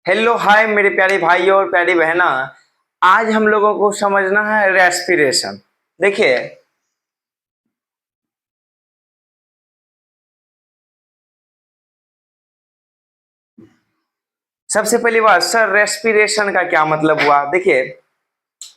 Hello hi मेरे प्यारे भाई और प्यारी बहना। आज हम लोगों को समझना है रेस्पिरेशन। देखिए, सबसे पहली बात सर, रेस्पिरेशन का क्या मतलब हुआ। देखिए,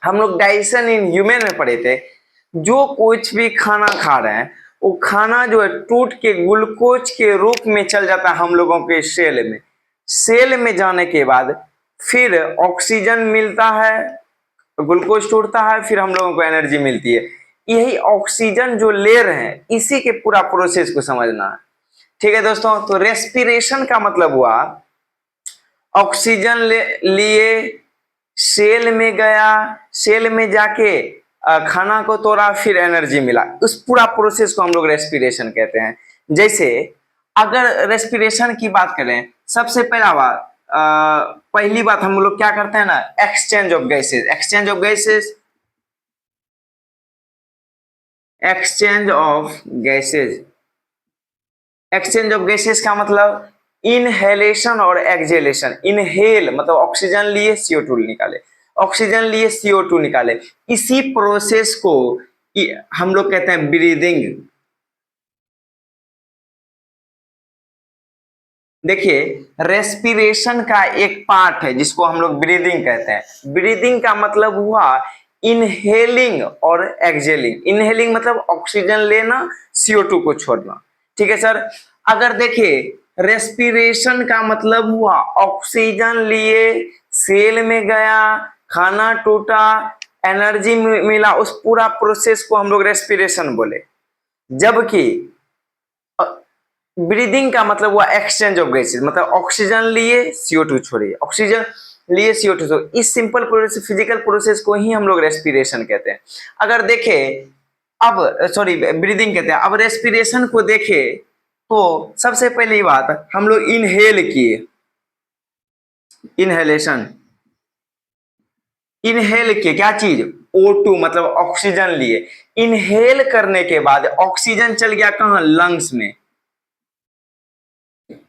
हम लोग डाइजेशन इन ह्यूमन में पढ़े थे। जो कुछ भी खाना खा रहे हैं वो खाना जो है टूट के ग्लूकोज के रूप में चल जाता है हम लोगों के सेल में। सेल में जाने के बाद फिर ऑक्सीजन मिलता है, ग्लूकोज टूटता है, फिर हम लोगों को एनर्जी मिलती है। यही ऑक्सीजन जो ले रहे हैं इसी के पूरा प्रोसेस को समझना है। ठीक है दोस्तों, तो रेस्पिरेशन का मतलब हुआ ऑक्सीजन लिए, सेल में गया, सेल में जाके खाना को तोड़ा, फिर एनर्जी मिला। उस पूरा प्रोसेस को हम लोग रेस्पिरेशन कहते हैं। जैसे अगर रेस्पिरेशन की बात करें, सबसे पहला बात पहली बात हम लोग क्या करते हैं ना, exchange of gases. Exchange of gases, exchange of gases. Exchange of gases का मतलब इनहेलेशन और एक्सहेलेशन। इनहेल मतलब ऑक्सीजन लिए CO2 निकाले, ऑक्सीजन लिए CO2 निकाले। इसी प्रोसेस को हम लोग कहते हैं ब्रीदिंग। देखिए, रेस्पिरेशन का एक पार्ट है जिसको हम लोग ब्रीदिंग कहते हैं। ब्रीदिंग का मतलब हुआ इनहेलिंग और एक्सहेलिंग। इनहेलिंग मतलब ऑक्सीजन लेना, CO2 को छोड़ना। ठीक है सर। अगर देखिए, रेस्पिरेशन का मतलब हुआ ऑक्सीजन लिए, सेल में गया, खाना टूटा, एनर्जी मिला, उस पूरा प्रोसेस को हम लोग रेस्पिरेशन बोले। जबकि ब्रीदिंग का मतलब हुआ एक्सचेंज ऑफ गैसेस, मतलब ऑक्सीजन लिए CO2 छोड़िए, ऑक्सीजन लिए CO2 छोड़िए। इस सिंपल प्रोसेस, फिजिकल प्रोसेस को ही हम लोग रेस्पिरेशन कहते हैं। अगर देखे, अब सॉरी ब्रीदिंग कहते हैं। अब रेस्पिरेशन को देखे तो सबसे पहली बात हम लोग इनहेल किए, इनहेलेशन। इनहेल किए क्या चीज, O2 मतलब ऑक्सीजन लिए। इनहेल करने के बाद ऑक्सीजन चल गया कहां, लंग्स में।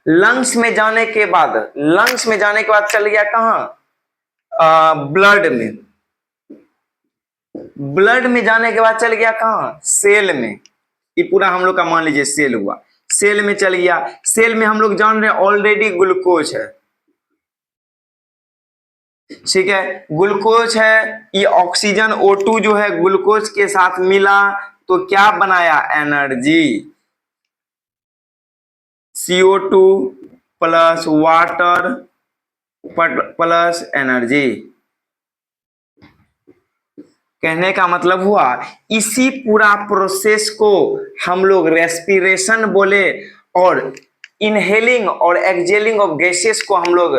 लंग्स में जाने के बाद, लंग्स में जाने के बाद चल गया कहां, ब्लड में। ब्लड में जाने के बाद चल गया कहां, सेल में। ये पूरा हम लोग का मान लीजिए सेल हुआ, सेल में चल गया। सेल में हम लोग जान रहे हैं ऑलरेडी ग्लूकोज है। ठीक है, ग्लूकोज है। ये ऑक्सीजन O2 जो है ग्लूकोज के साथ मिला तो क्या बनाया, energy. CO2 plus water plus energy. कहने का मतलब हुआ इसी पूरा प्रोसेस को हम लोग रेस्पिरेशन बोले, और इनहेलिंग और एक्सहेलिंग ऑफ गैसेस को हम लोग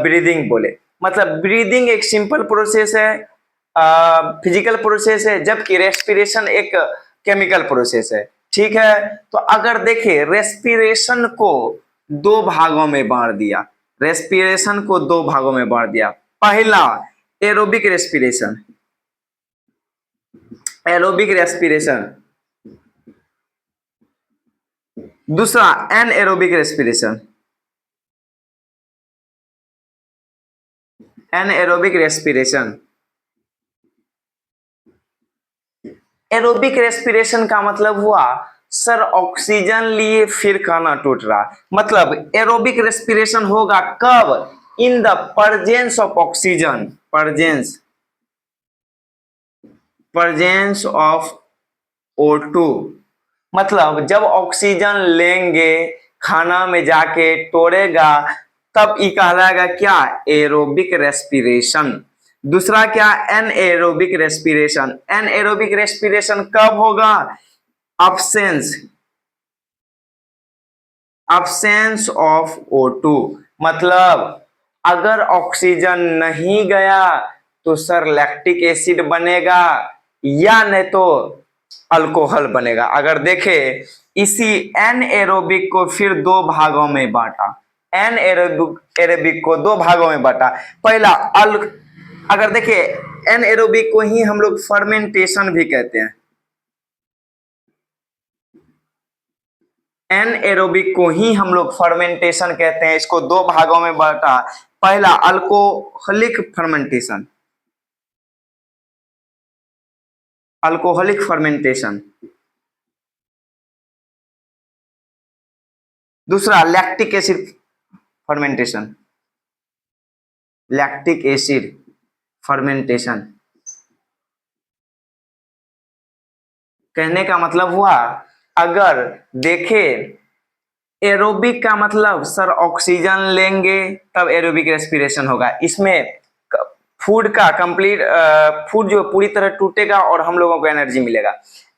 ब्रीदिंग बोले। मतलब ब्रीदिंग एक सिंपल प्रोसेस है, फिजिकल प्रोसेस है, जबकि रेस्पिरेशन एक केमिकल प्रोसेस है। ठीक है, तो अगर देखें रेस्पिरेशन को दो भागों में बांट दिया, रेस्पिरेशन को दो भागों में बांट दिया। पहला एरोबिक रेस्पिरेशन, एरोबिक रेस्पिरेशन। दूसरा anaerobic respiration, anaerobic respiration. Aerobic respiration का मतलब हुआ सर ऑक्सीजन लिए फिर खाना टूट रहा। मतलब एरोबिक रेस्पिरेशन होगा कब, in the presence of oxygen, presence, presence of O2। मतलब जब ऑक्सीजन लेंगे, खाना में जाके तोड़ेगा, तब ये कहलाएगा क्या, एरोबिक रेस्पिरेशन। दूसरा क्या, एनएरोबिक रेस्पिरेशन। एनएरोबिक रेस्पिरेशन कब होगा, अब्सेंस, अब्सेंस ऑफ O2। मतलब अगर ऑक्सीजन नहीं गया तो सर लैक्टिक एसिड बनेगा, या नहीं तो अल्कोहल बनेगा। अगर देखे इसी एनएरोबिक को फिर दो भागों में बांटा, एनएरोबिक एरोबिक को दो भागों में बांटा। पहला अगर देखे एनएरोबिक को ही हम लोग फर्मेंटेशन भी कहते हैं। एनएरोबिक को ही हम लोग फर्मेंटेशन कहते हैं। इसको दो भागों में बांटा। पहला अल्कोहलिक फर्मेंटेशन, अल्कोहलिक फर्मेंटेशन। दूसरा lactic acid fermentation, lactic acid fermentation. कहने का मतलब हुआ, अगर देखें एरोबिक का मतलब सर ऑक्सीजन लेंगे तब एरोबिक रेस्पिरेशन होगा। इसमें फूड का कंप्लीट फूड जो पूरी तरह टूटेगा और हम लोगों को एनर्जी मिलेगा।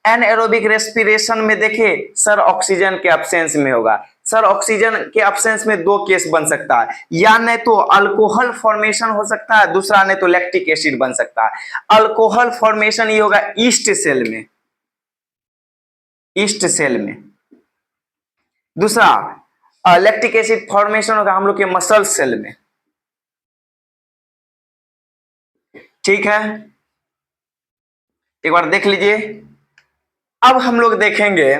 एनएरोबिक रेस्पिरेशन में देखिए सर ऑक्सीजन के एब्सेंस में होगा। सर ऑक्सीजन के एब्सेंस में दो केस बन सकता है, या नहीं तो अल्कोहल फॉर्मेशन हो सकता है, दूसरा नहीं तो लैक्टिक एसिड बन सकता है। अल्कोहल फॉर्मेशन ये होगा ईस्ट सेल में, ईस्ट सेल में। दूसरा लैक्टिक एसिड फॉर्मेशन होगा हम लोग के मसल सेल में। ठीक है, एक बार देख लीजिए। अब हम लोग देखेंगे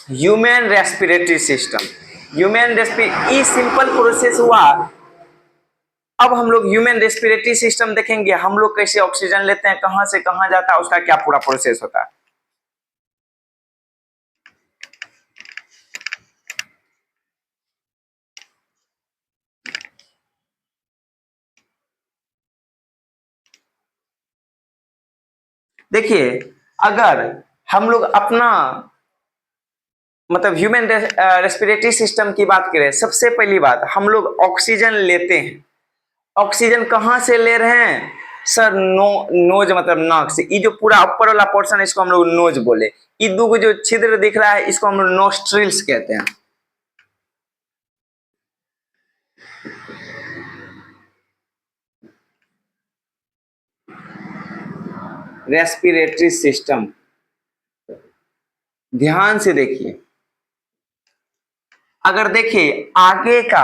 human respiratory system. Human respiratory simple process हुआ। अब हम लोग ह्यूमन रेस्पिरेटरी सिस्टम देखेंगे, हम लोग कैसे ऑक्सीजन लेते हैं, कहां से कहां जाता है, उसका क्या पूरा प्रोसेस होता है। देखिए अगर हम लोग अपना मतलब ह्यूमन रेस्पिरेटरी सिस्टम की बात करें, सबसे पहली बात हम लोग ऑक्सीजन लेते हैं। ऑक्सीजन कहां से ले रहे हैं सर? नोज मतलब नाक से। ये जो पूरा ऊपर वाला पोर्शन है इसको हम लोग नोज बोले। ये दो जो छिद्र दिख रहा है इसको हम लोग नोस्ट्रिल्स कहते हैं। रेस्पिरेटरी सिस्टम ध्यान से देखिए। अगर देखिए आगे का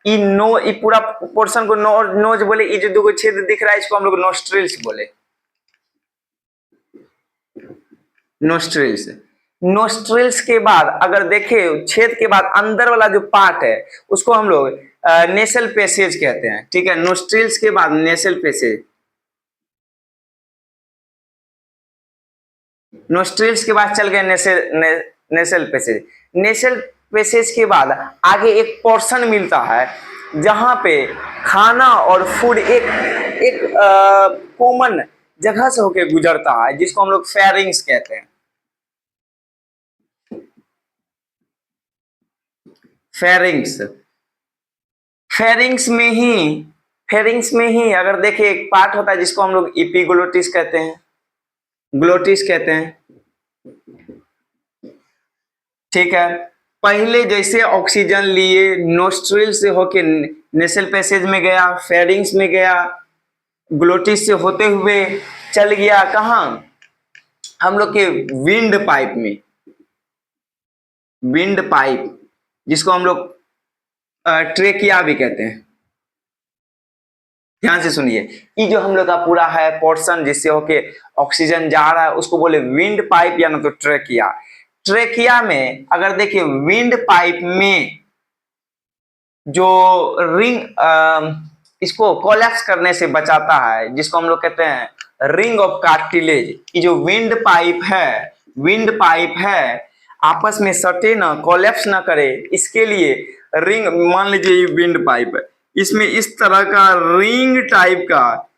ये पूरा पोर्शन को नोज बोले। ये जो दो छिद्र दिख रहा है इसको हम लोग नोस्ट्रिल्स बोले, नोस्ट्रिल्स। नोस्ट्रिल्स के बाद अगर देखे छेद के बाद अंदर वाला जो पार्ट है उसको हम लोग नेसल पैसेज कहते हैं। ठीक है, नोस्ट्रिल्स के बाद नेसल पैसेज। नोस्ट्रिल्स के बाद चल गए नेसल पैसेज। नेसल पैसेज के बाद आगे एक पोर्शन मिलता है जहां पे खाना और फूड एक एक कॉमन जगह से होके गुजरता है जिसको हम लोग फेरिंग्स कहते हैं। फेरिंग्स, फेरिंग्स में ही फेरिंग्स में ही अगर देखिए एक पार्ट होता है जिसको हम लोग इपीग्लोटिस कहते हैं, ग्लोटिस कहते हैं। ठीक है, पहले जैसे ऑक्सीजन लिए नोस्ट्रिल से होके नेसल पैसेज में गया, फेरिंग्स में गया, ग्लोटिस से होते हुए चल गया कहां हम लोग के विंड पाइप में, विंड पाइप जिसको हम लोग ट्रेकिया भी कहते हैं। ध्यान से सुनिए, ये जो हम लोग का पूरा है पोर्शन जिससे होके ऑक्सीजन जा रहा है उसको बोले विंड पाइप या ना तो ट्रेकिया। ट्रेकिया में अगर देखिए विंड पाइप में जो रिंग इसको कोलैप्स करने से बचाता है जिसको हम लोग कहते हैं रिंग ऑफ कार्टिलेज। ये जो विंड पाइप है, विंड पाइप है आपस में सटे ना, कोलैप्स ना करे, इसके लिए रिंग, मान लीजिए ये विंड पाइप है, इसमें इस तरह का रिंग टाइप का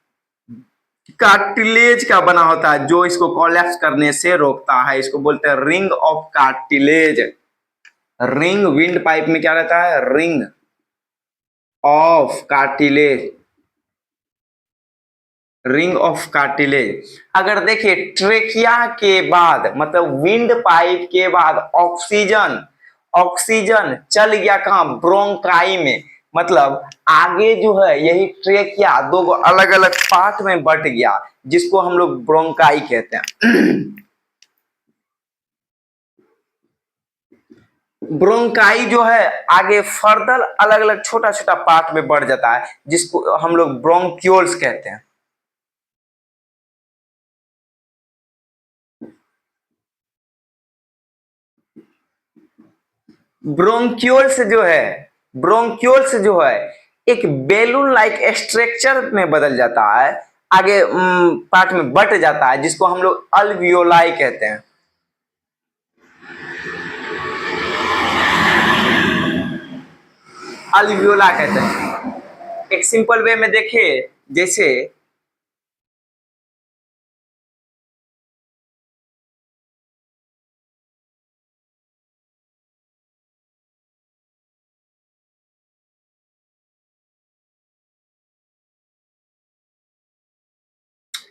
कार्टिलेज का बना होता है जो इसको कोलैप्स करने से रोकता है। इसको बोलते हैं ring of cartilage. Ring wind pipe में क्या रहता है? Ring of cartilage, ring of cartilage. अगर देखिए ट्रेकिया के बाद मतलब विंड पाइप के बाद ऑक्सीजन, ऑक्सीजन चल गया कहां? ब्रोंकाई में। मतलब आगे जो है यही ट्रेकिया दो अलग अलग पार्ट में बट गया जिसको हम लोग ब्रोंकाई कहते हैं। ब्रोंकाई जो है आगे फर्दर अलग अलग छोटा छोटा पार्ट में बढ़ जाता है जिसको हम लोग ब्रोंक्यूल्स कहते हैं। ब्रोंक्यूल्स जो है, ब्रोंक्यूल्स जो है एक बेलून लाइक स्ट्रक्चर में बदल जाता है, आगे पार्ट में बट जाता है, जिसको हम लोग अल्वियोलाई कहते हैं। अल्वियोला कहते हैं। एक सिंपल वे में देखिए, जैसे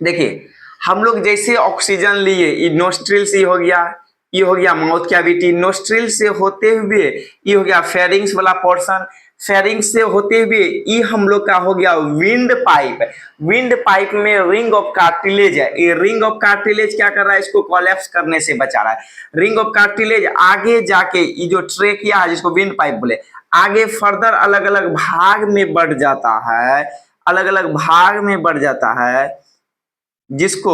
देखिए हम लोग जैसे ऑक्सीजन लिए, ये नोस्ट्रिल से हो गया, ये हो गया माउथ कैविटी, नोस्ट्रिल से होते हुए ये हो गया फेरिंग्स वाला पोर्शन, फेरिंग्स से होते हुए ये हम लोग का हो गया विंड पाइप। विंड पाइप में रिंग ऑफ कार्टिलेज है, ये रिंग ऑफ कार्टिलेज क्या कर रहा है, इसको कोलैप्स करने से बचा रहा है। रिंग ऑफ कार्टिलेज आगे जाके ये जो ट्रेकिया है, जिसको विंड पाइप बोले, आगे फर्दर अलग अलग भाग में बढ़ जाता है, अलग अलग भाग में बढ़ जाता है, जिसको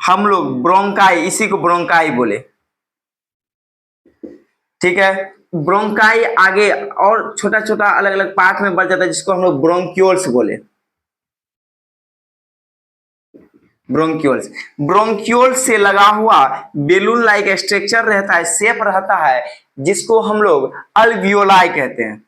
हम लोग ब्रोंकाई, इसी को ब्रोंकाई बोले। ठीक है, ब्रोंकाई आगे और छोटा छोटा अलग अलग पार्ट में बढ़ जाता है, जिसको हम लोग ब्रोंक्यूल्स बोले। ब्रोंक्यूल्स, ब्रोंक्यूल्स से लगा हुआ बेलून लाइक स्ट्रक्चर रहता है, शेप रहता है, जिसको हम लोग अल्वियोलाई कहते हैं।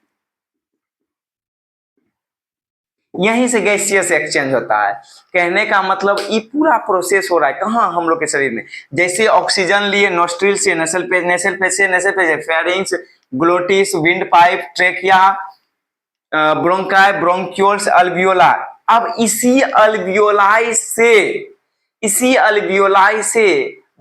यहीं से गैसियस एक्सचेंज होता है। कहने का मतलब ये पूरा प्रोसेस हो रहा है कहाँ, हम लोग के शरीर में। जैसे ऑक्सीजन लिए नोस्ट्रिल से, नेसल पेज, नेसल पेज से, nasal passage pharynx, glottis, windpipe, trachea, bronchi, bronchioles, alveoli. अब इसी अल्वियोलाई से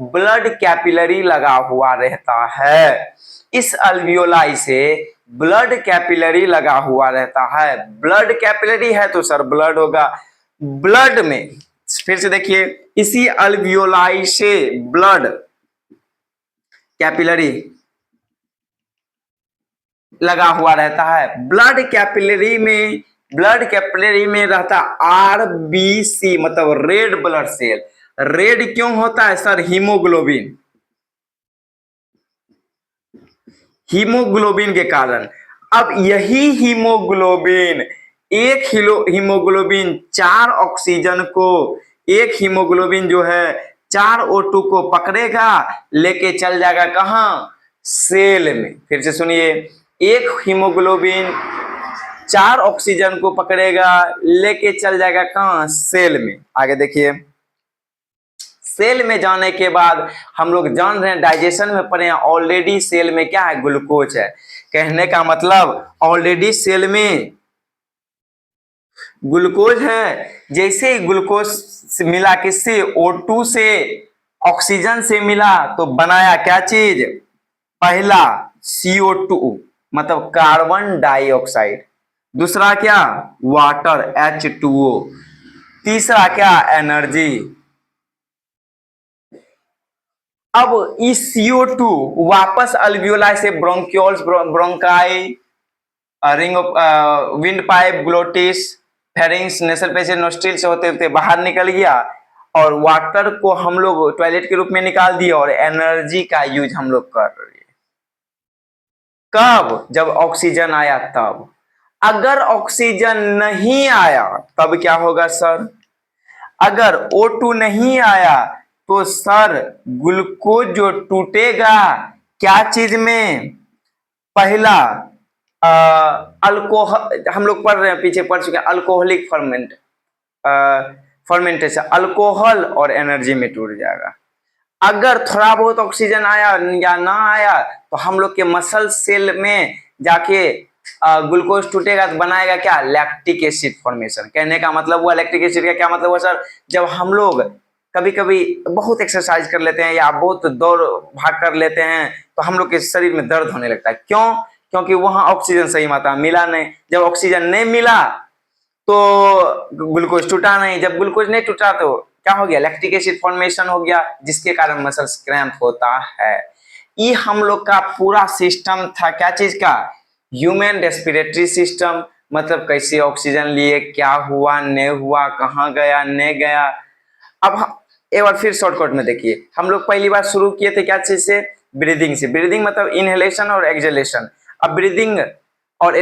ब्लड कैपिलरी लगा हुआ रहता है। इस अल्वियोलाई से ब्लड कैपिलरी लगा हुआ रहता है। ब्लड कैपिलरी है तो सर ब्लड होगा। ब्लड में फिर से देखिए, इसी अल्वियोलाई से ब्लड कैपिलरी लगा हुआ रहता है। ब्लड कैपिलरी में रहता आरबीसी, मतलब रेड ब्लड सेल। रेड क्यों होता है सर? हीमोग्लोबिन, हीमोग्लोबिन के कारण। अब यही हीमोग्लोबिन, एक हीमोग्लोबिन 4 ऑक्सीजन को, एक हीमोग्लोबिन जो है 4 O2 को पकड़ेगा, लेके चल जाएगा कहां? सेल में। फिर से सुनिए, एक हीमोग्लोबिन 4 ऑक्सीजन को पकड़ेगा, लेके चल जाएगा कहां? सेल में। आगे देखिए, सेल में जाने के बाद हम लोग जान रहे हैं, डाइजेशन में पढ़े हैं, ऑलरेडी सेल में क्या है? ग्लूकोज है। कहने का मतलब ऑलरेडी सेल में ग्लूकोज है। जैसे ही ग्लूकोज मिला किससे? O2 से, ऑक्सीजन से मिला, तो बनाया क्या चीज? पहला CO2 मतलब कार्बन डाइऑक्साइड, दूसरा क्या? वाटर H2O, तीसरा क्या? एनर्जी। अब इस CO2 वापस अल्वियोलाई से bronchioles, bronchi, ring of wind pipe, glottis, pharynx, nasal page, nostril से होते होते बाहर निकल गया, और वाटर को हम लोग टॉयलेट के रूप में निकाल दिया, और एनर्जी का यूज हम लोग कर रहे हैं। कब? जब ऑक्सीजन आया तब। अगर ऑक्सीजन नहीं आया तब क्या होगा सर? अगर O2 नहीं आया तो सर ग्लूकोज जो टूटेगा क्या चीज में? पहला अल्कोहल, हम लोग पढ़ रहे हैं, पीछे पढ़ चुके हैं, अल्कोहलिक फर्मेंटेशन, अल्कोहल और एनर्जी में टूट जाएगा। अगर थोड़ा बहुत ऑक्सीजन आया या ना आया तो हम लोग के मसल सेल में जाके ग्लूकोज टूटेगा, तो बनाएगा क्या? Lactic acid formation. कहने का मतलब हुआ, लैक्टिक एसिड का क्या मतलब हुआ सर? जब हम लोग कभी कभी बहुत एक्सरसाइज कर लेते हैं या बहुत दौड़ भाग कर लेते हैं, तो हम लोग के शरीर में दर्द होने लगता है। क्यों? क्योंकि वहां ऑक्सीजन सही मात्रा मिला नहीं। जब ऑक्सीजन नहीं मिला तो ग्लूकोज टूटा नहीं। जब ग्लूकोज नहीं टूटा तो क्या हो गया? लैक्टिक एसिड फॉर्मेशन हो गया, जिसके कारण मसल्स क्रैम्प होता है। ये हम लोग का पूरा सिस्टम था, क्या चीज का? Human respiratory system. मतलब कैसे ऑक्सीजन लिए, क्या हुआ, नहीं हुआ, कहाँ गया, नहीं गया। अब एक बार फिर शॉर्टकट में देखिए, हम लोग पहली बार शुरू किए थे क्या चीज से? ब्रीदिंग से। ब्रीदिंग मतलब इनहेलेशन और एक्सहेलेशन। अब ब्रीदिंग और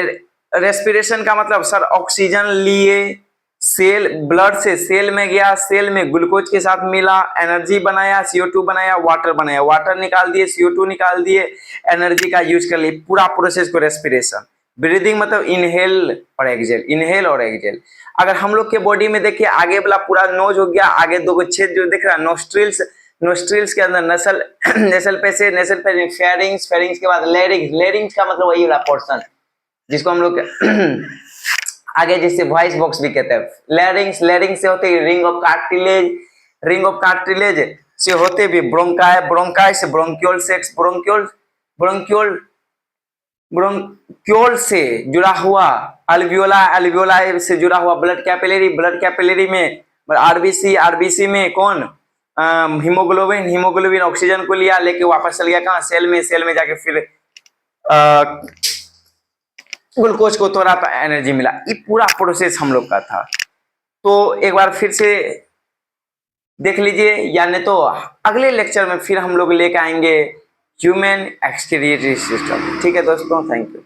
रेस्पिरेशन का मतलब सर ऑक्सीजन लिए, सेल ब्लड से सेल में गया, सेल में ग्लूकोज के साथ मिला, एनर्जी बनाया, CO2 बनाया, वाटर निकाल दिए, CO2 निकाल दिए, एनर्जी का यूज कर लिए, पूरा प्रोसेस को रेस्पिरेशन। ब्रीदिंग मतलब इनहेल और एक्सहेल, इनहेल और एक्सहेल। अगर हम लोग के बॉडी में देखिए आगे वाला पूरा नोज हो गया, आगे दो छेद जो दिख रहा है नोस्ट्रिल्स, नोस्ट्रिल्स के अंदर नसल nasal passage, nasal passage pharynx, pharynx के बाद लेरिंग्स, लेरिंग्स का मतलब वही वाला पोर्शन जिसको हम लोग आगे जिससे वॉइस बॉक्स भी कहते हैं। लेरिंग्स, लेरिंग्स से होते ring of cartilage, ring of cartilage से होते भी ब्रोंकाई, ब्रोंकाई से bronchiole sex, bronchiole bronchiole bronchiole से जुड़ा हुआ अल्वियोला, अल्वियोला से जुड़ा हुआ ब्लड कैपिलरी, ब्लड कैपिलरी में आरबीसी, आरबीसी में कौन हीमोग्लोबिन, हीमोग्लोबिन ऑक्सीजन को लिया लेके वापस चल गया कहाँ सेल में, सेल में जाके फिर ग्लूकोज को तोड़ा तो एनर्जी मिला। ये पूरा प्रोसेस हम लोग का था। तो एक बार फिर से देख लीजिए, या नहीं तो अगले लेक्चर में फिर हम लोग लेकर आएंगे ह्यूमन एक्सक्रीटरी सिस्टम। ठीक है दोस्तों, थैंक यू।